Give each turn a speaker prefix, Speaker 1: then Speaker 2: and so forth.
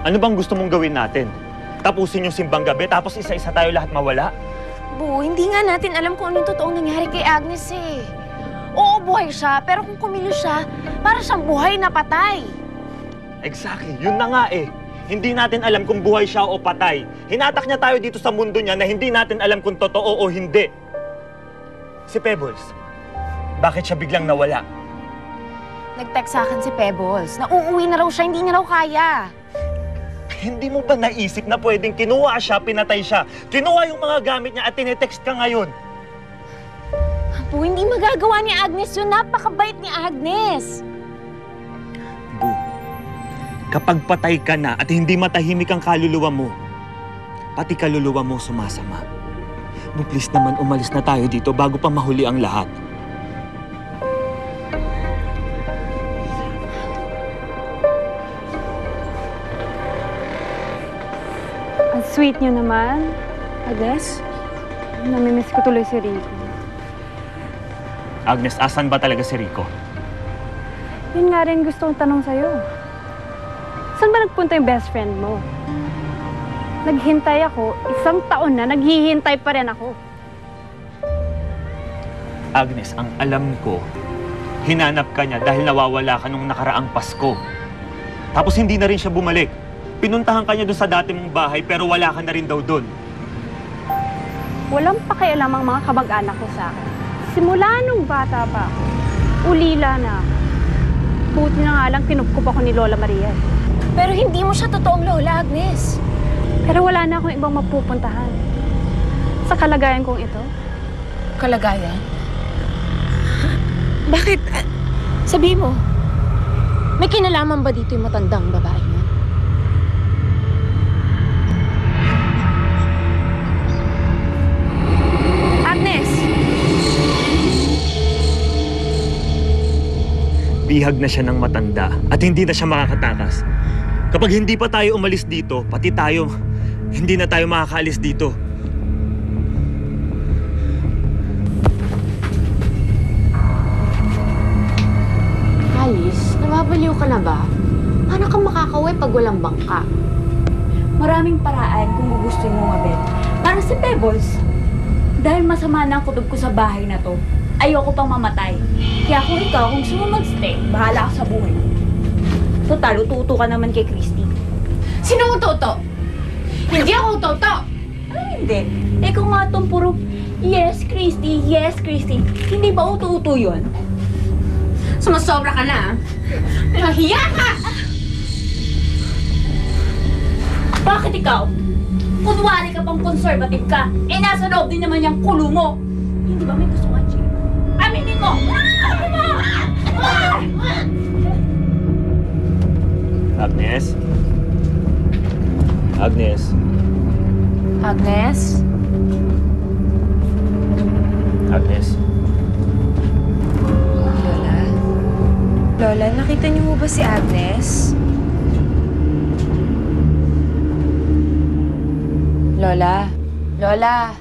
Speaker 1: Ano bang gusto mong gawin natin? Tapusin yung simbang gabi, tapos isa-isa tayo lahat mawala?
Speaker 2: Bu, hindi nga natin alam kung anong totoong nangyari kay Agnes eh. Oo, buhay siya, pero kung kumilos siya, para siyang buhay na patay.
Speaker 1: Exactly, yun na nga eh. Hindi natin alam kung buhay siya o patay. Hinatak niya tayo dito sa mundo niya na hindi natin alam kung totoo o hindi. Si Pebbles, bakit siya biglang nawala?
Speaker 2: Nag-text sa akin si Pebbles na uuwi na raw siya, hindi niya raw kaya.
Speaker 1: Hindi mo ba naisip na pwedeng kinuha siya, pinatay siya? Kinuha yung mga gamit niya at tinetext ka ngayon?
Speaker 2: Bu, hindi magagawa ni Agnes yun. Napakabait ni Agnes.
Speaker 1: Bu, kapag patay ka na at hindi matahimik ang kaluluwa mo, pati kaluluwa mo sumasama. Bu, please naman umalis na tayo dito bago pa mahuli ang lahat.
Speaker 3: Ang sweet niyo naman, Agnes. Namimiss ko tuloy si Rico.
Speaker 1: Agnes, asan ba talaga si Rico?
Speaker 3: Yun nga rin gusto kong tanong sa'yo. Saan ba nagpunta yung best friend mo? Naghintay ako, 1 taon na, naghihintay pa rin ako.
Speaker 1: Agnes, ang alam ko, hinanap ka niya dahil nawawala ka nung nakaraang Pasko. Tapos hindi na rin siya bumalik. Pinuntahan ka niya doon sa dati mong bahay pero wala ka na rin daw doon.
Speaker 3: Walang pakialam ang mga kamag-anak ko sa akin. Simula nung bata pa ako, ulila na ako. Buti na nga lang kinupkup ako ni Lola Maria.
Speaker 2: Pero hindi mo siya totoong lola, Agnes.
Speaker 3: Pero wala na akong ibang mapupuntahan. Sa kalagayan kong ito.
Speaker 2: Kalagayan? Bakit? Sabi mo, may kinalaman ba dito yung matandang babae yun? Agnes!
Speaker 1: Bihag na siya ng matanda at hindi na siya makakatakas. Kapag hindi pa tayo umalis dito, pati tayo, hindi na tayo makakaalis dito.
Speaker 4: Alice, nababaliw ka na ba? Paano ka makakauwi pag walang bangka?
Speaker 5: Maraming paraan kung gugustuhin mo, Abel. Para si Pebbles. Dahil masama na ang kutob ko sa bahay na to, ayoko pang mamatay. Kaya kung ikaw, kung gusto mo mag-stay, bahala ka sa buhay. Total, ututo ka naman kay Christy.
Speaker 4: Sino utoto? Hindi ako utoto!
Speaker 5: Ano hindi? Eh kung nga itong puro, yes, Christy, yes, Christy. Hindi ba uto-uto yun?
Speaker 4: Sumasobra ka na, Nahiya ka!
Speaker 5: Bakit ikaw? Kunwari ka pang conservative ka, eh nasa loob din naman yung kulo mo. Hindi ba may gusto ka, Jay? Aminin mo!
Speaker 1: Agnes? Agnes?
Speaker 2: Agnes?
Speaker 1: Agnes?
Speaker 6: Lola? Lola, nakita niyo mo ba si Agnes? Lola? Lola?